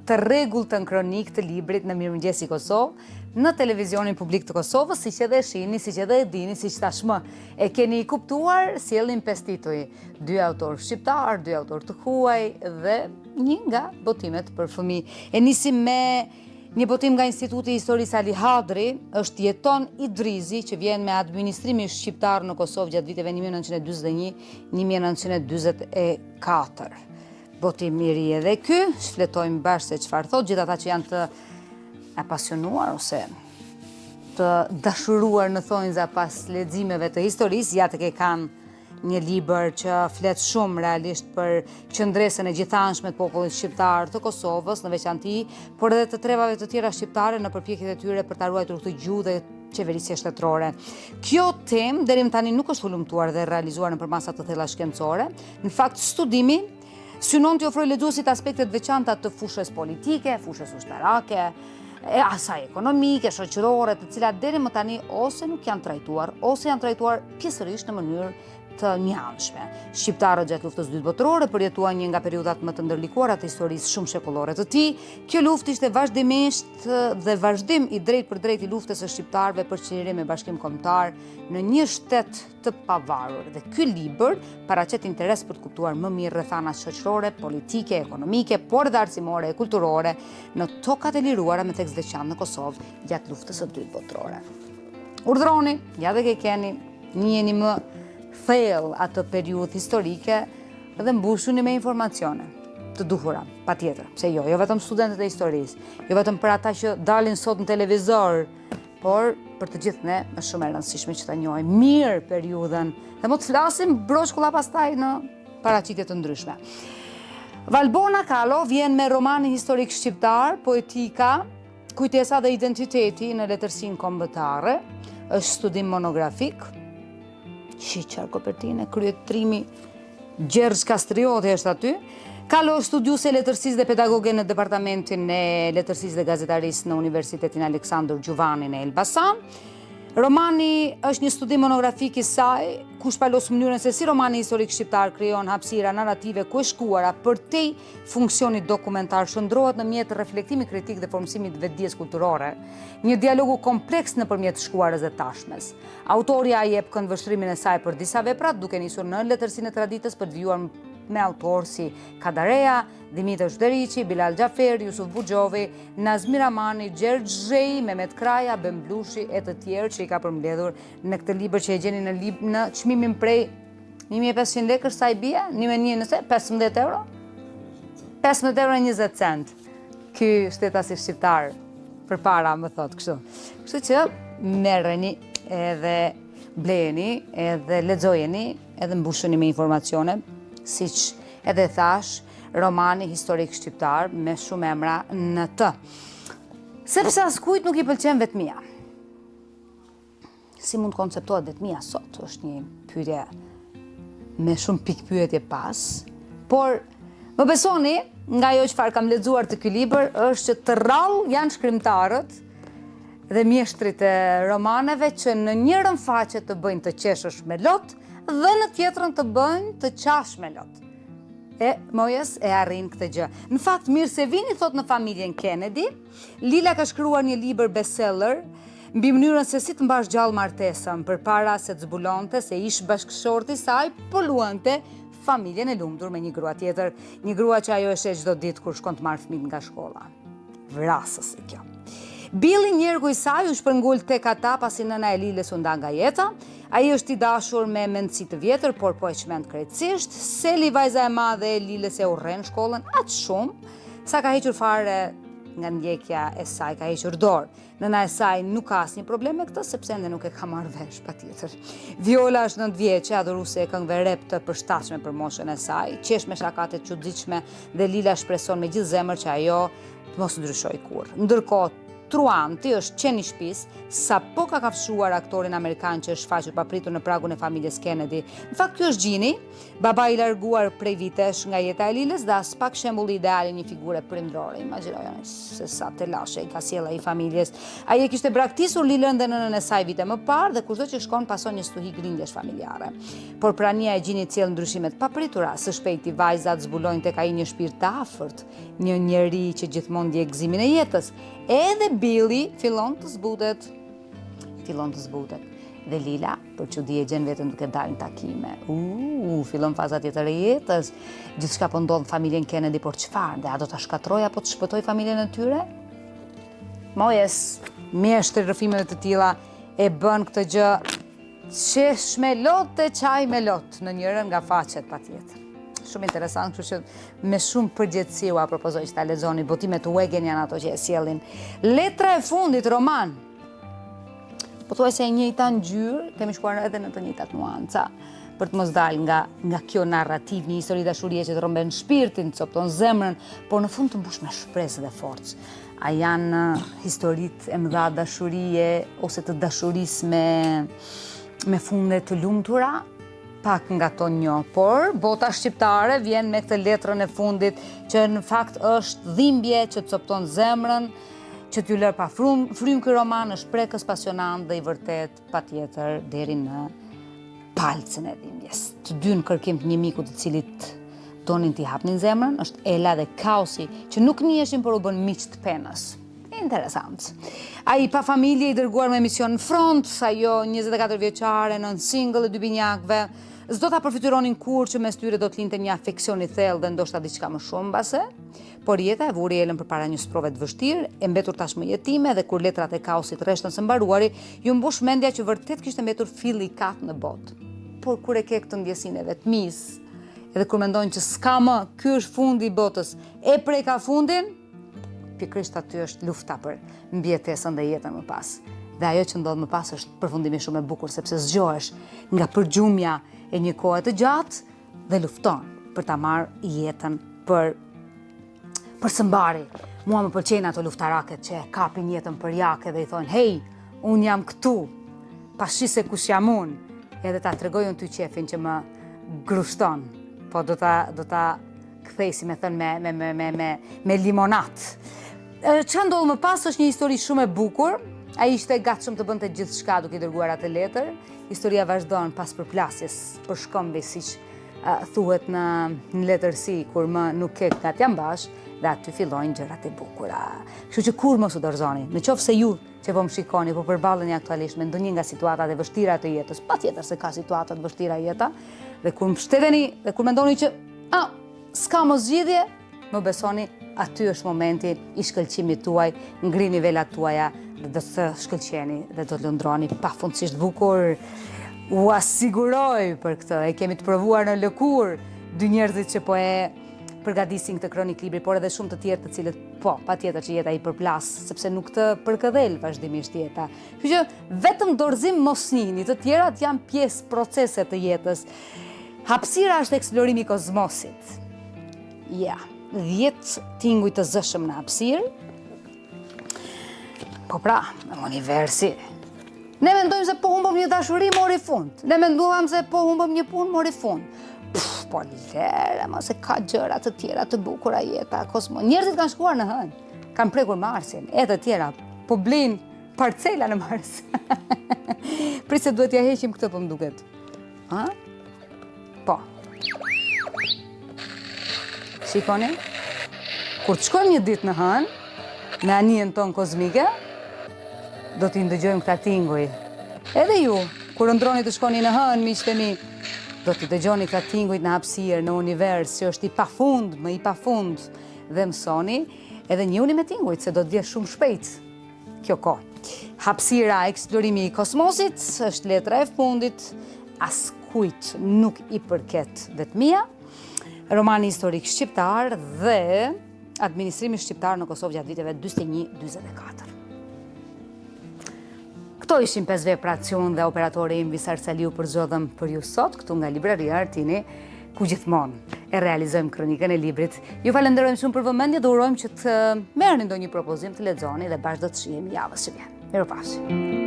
të rregulltën kronik të librit në Mirëmëngjesi Kosovë, në televizionin publik të Kosovës, siç edhe e shihni, siç edhe e dini, siç tashmë e keni kuptuar, sjellin 5 tituj, 2 autor shqiptar, 2 autor të huaj dhe një nga botimet për fëmijë. E nisim me një botim nga Instituti i Historisë Ali Hadri, është Jeton Idrizi, që vjen me administrimin shqiptar në Kosovë gjatë viteve 1941-1944. Botim i ri edhe ky, shfletojmë bashkë se çfarë thot, gjithë ata që janë të apasionuar ose të dashuruar në thonjza pas leximeve të historisë, ja të ke kanë një libër që flet shumë realisht për qëndresën e gjithanshme të popullit shqiptar të Kosovës, në veçanti, por edhe të trevave të tjera shqiptare në përpjekjet e tyre për ta ruajtur këtë gjuhë dhe qeverisje shtetërore. Kjo temë deri më tani nuk është hulumtuar dhe realizuar nëpër masa të thella shkencore. Në fakt, studimi synon të ofrojë lexuesit aspektet veçanta të fushës politike, fushës ushtarake, e asaj ekonomike, shoqërore, të cilat deri më tani ose nuk janë trajtuar, ose janë trajtuar pjesërisht në mënyrë të njanshme. Shqiptarët gjatë luftës së dytë botërore përjetuan një nga periudhat më të ndërlikuara të historisë shumë shekullore të tij. Kjo luftë ishte vazhdimisht dhe vazhdim i drejt për drejt i luftës së shqiptarëve për qeverim me bashkim kombëtar në një shtet të pavarur. Dhe ky libër paraqet interes për të kuptuar më mirë rrethanat shoqërore, politike, ekonomike, por dhe arsimore e kulturore në tokat e liruara me tekst veçantë në Kosovë gjatë luftës së dytë botërore. Urdhroni, ja dhe ke keni, njiheni më thellë atë periudhë historike dhe mbushuni me informacione të duhura, patjetër, pse jo vetëm studentët e historisë, jo vetëm për ata që dalin sot në televizor, por për të gjithë ne është shumë e rëndësishme që ta njohim mirë periudhën dhe më të flasim broshkulla pastaj në paraqitje të ndryshme. Valbona Kalo vjen me romanin historik shqiptar, poetika, kujtesa dhe identiteti në letërsinë kombëtare, është studim monografik. Shiqar kopertine, kryet trimi Gjergj Kastrioti është aty. Kalo është studiuse letërsisë dhe pedagoge në departamentin e letërsisë dhe gazetarisë në Universitetin Aleksandër Gjuvani në Elbasan. Romani është një studim monografik i saj, ku shpalos mënyrën se si romani historik shqiptar krijon hapësira narrative ku e shkuara përtej funksionit dokumentar shndrohet në mjet reflektimi kritik dhe formësimit të vetdijes kulturore, një dialogu kompleks nëpërmjet shkuarës dhe tashmes. Autorja jep këndvështrimin e saj për disa vepra, duke nisur në letërsinë e traditës për të vijuar me autorë si Kadareja, Dimitër Shderiqi, Bilal Xhaferi, Jusuf Buxhovi, Nazmi Ramani, Gjergj Zhej, Mehmet Kraja, Bemblushi e të tjerë që i ka përmbledhur në këtë libër që e gjeni në çmimin prej 1500 lekësh sa i bie, 15 euro? 15 euro e 20 cent. Ky shtetasi shqiptar përpara më thot kështu. Kështu që merreni edhe bleni, edhe lexojeni, edhe mbushuni me informacione, siç edhe thash, romani historik shqiptar me shumë emra në të. Sepse askujt nuk i pëlqen vetmia. Si mund konceptohet vetmia sot? Është një pyetje me shumë pikpyetje pas, por më besoni, nga ajo çfarë kam lexuar të ky libër është që të rrallë janë shkrimtarët dhe mjeshtrit e romaneve që në njërën faqe të bëjnë të qeshësh me lot dhe në tjetrën të bëjnë të qash me lot. E mojes e arrin këtë gjë. Në fakt, mirë se vini thot në familjen Kennedy, Lila ka shkruar një libër bestseller mbi mënyrën se si të mbash gjallë martesën përpara se të zbulonte se ish bashkëshorti i saj po luante familjen e lumtur me një grua tjetër, një grua që ajo e sheh çdo ditë kur shkon të marrë fëmijët nga shkolla. Vrasës e kjo. Billi, njergu i saj, u shpërngul tek ata pasi nëna e Liles u nda nga jeta. Ai është i dashur me mendësi të vjetër, por po e çmend krejtësisht. Seli, vajza e madhe e Liles, e urren shkollën aq shumë sa ka hequr fare nga ndjekja e saj, ka hequr dorë. Nëna e saj nuk ka asnjë problem me këtë sepse ende nuk e ka marrë vesh patjetër. Viola është 9 vjeçe, adhuruese e këngëve rap të përshtatshme për moshën e saj, qesh me shakate të çuditshme dhe Lila shpreson me gjithë zemër që ajo të mos ndryshojë kurrë. Ndërkohë Truanti është qeni shtëpis, sa po ka kafshuar aktorin amerikan që është shfaqur papritur në pragun e familjes Kennedy. Në fakt, ky është Gjini, baba i larguar prej vitesh nga jeta e Liles dhe as pak shembulli ideal i një figure prindrore. Imagjinojeni se sa telashe i ka sjellë ai familjes. Ai e kishte braktisur Lilën dhe nënën e saj vite më parë dhe kushdo që shkon pason një stuhi grindjesh familjare. Por prania e Gjinit sjell ndryshimet papritura, së shpejti vajzat zbulojnë tek ai një shpirt të afërt, një njeri që gjithmonë ndjek gëzimin e jetës. Edhe Billy fillon të zbutet. Dhe Lila, për çudi e gjen veten duke dalë në takime. Fillon faza tjetër e jetës. Gjithçka po ndodh në familjen Kennedy, por çfarë? Dhe a do ta shkatroj apo të shpëtoj familjen e tyre? Mojes, mjeshtri rrëfimeve të tilla e bën këtë gjë qesh me lot e çaj me lot në njërin nga faqet patjetër. Shumë interesant, kështu që me shumë përgjithësi u propozoj që ta lexoni, botimet Wegen janë ato që e sjellin. Letra e fundit, roman. Po thuaj se e njëjta ngjyrë, kemi shkuar edhe në të njëjtat nuanca, për të mos dalë nga kjo narrativ, një histori dashurie që të rrëmben shpirtin, të copton zemrën, por në fund të mbush me shpresë dhe forcë. A janë historitë e mëdha dashurie ose të dashurisë me funde të lumtura? Pak nga to njo, por bota shqiptare vjen me këtë letrën e fundit që në fakt është dhimbje që të copton zemrën, që t'ju lër pa frym ky roman, është prekës pasionant dhe i vërtet patjetër deri në palcën e dhimbjes. Të dy në kërkim të një miku të cilit donin t'i hapnin zemrën, është Ela dhe Kaosi, që nuk njiheshin por u bën miq të penës. Interesant. Ai pa familje i dërguar me mision në front, ajo 24 vjeçare, nën single e dy binjakëve, s'do ta përfituronin kur që mes tyre do të lindte një afeksion i thellë dhe ndoshta diçka më shumë mbase. Por jeta e vuri Elën përpara një sprove të vështirë, e mbetur tashmë jetime dhe kur letrat e Kaosit rreshtën së mbaruari, ju mbush mendja që vërtet kishte mbetur filli i kat në botë. Por kur e ke këtë ndjesinë e vetmisë, edhe kur mendojnë që s'ka më, ky është fundi i botës, e preka fundin, pikërisht aty është lufta për mbijetesën dhe jetën më pas. Dhe ajo që ndodh më pas është përfundimi shumë e bukur, sepse zgjohesh nga përgjumja e një kohe të gjatë dhe lufton për ta marrë jetën për së mbari. Mua më pëlqejnë ato luftaraket që e kapin jetën për jake dhe i thonë, hej, unë jam këtu, pashi se kush jam unë, edhe ta tregoj unë ty qefin që më grushton, po do ta kthej si me thënë me limonat. Ç'a ndodh më pas është një histori shumë e bukur. Ai ishte gatshëm të bënte gjithçka duke i dërguar atë letër. Historia vazhdon pas përplasjes për shkëmbë, siç thuhet në letërsi, kur më nuk ke gat jam bash, dhe aty fillojnë gjërat e bukura. Kështu që kur mos u dorëzoni, nëse ju që po më shikoni, po përballeni aktualisht me ndonjë nga situatat e vështira të jetës, patjetër se ka situata të vështira jeta, dhe kur mbështeteni dhe kur mendoni që s'ka më zgjidhje, më besoni, aty është momenti i shkëlqimit tuaj, ngrini velat tuaja dhe do të shkëlqeni dhe do të lëndroni pafundësisht bukur. U asiguroj për këtë, e kemi të provuar në lëkurë dy njerëzit që po e përgatisin këtë kronik libri, por edhe shumë të tjerë të cilët patjetër që jeta i përplas, sepse nuk të përkëdhel vazhdimisht jeta. Kështu që vetëm dorëzim mos njihni, të tjerat janë pjesë procese të jetës. Hapësira është eksplorimi i kozmosit. 10 tinguj të zëshëm në hapësirë. Po pra, në universi. Ne mendojmë se po humbëm një dashuri, mori fund. Ne menduam se po humbëm një punë, mori fund. Po lere, ma se ka gjëra të tjera të bukura jeta, kosmo. Njerëzit kanë shkuar në hënë, kanë prekur Marsin, e të tjera, po blin parcela në Mars. Prit se duhet ja heqim këtë po më duket. Po. Shikoni, kur të shkojmë një ditë në hënë, me anijen tonë kozmike, do t'i ndëgjojmë këta tinguj. Edhe ju, kur ndroni të shkoni në hënë, miqtë e mi, do t'i dëgjoni këta tingujt në hapësirë, në univers, që është i pafund, më i pafund, dhe mësoni, edhe njëuni me tingujt, se do t'vje shumë shpejt kjo kohë. Hapësira, eksplorimi i kosmosit, është letra e fundit, askujt nuk i përket vetmia, romani historik shqiptar dhe administrimi shqiptar në Kosovë gjatë viteve 41-44. Këto ishin 5 veprat që unë dhe operatori im Visar Saliu përzgjodhëm për ju sot, këtu nga Libraria Artini, ku gjithmonë e realizojmë kronikën e librit. Ju falenderojmë shumë për vëmendje dhe urojmë që të merrni ndonjë propozim të lexoni dhe bashkë do të shihemi javës që vjen. Mirupafshim.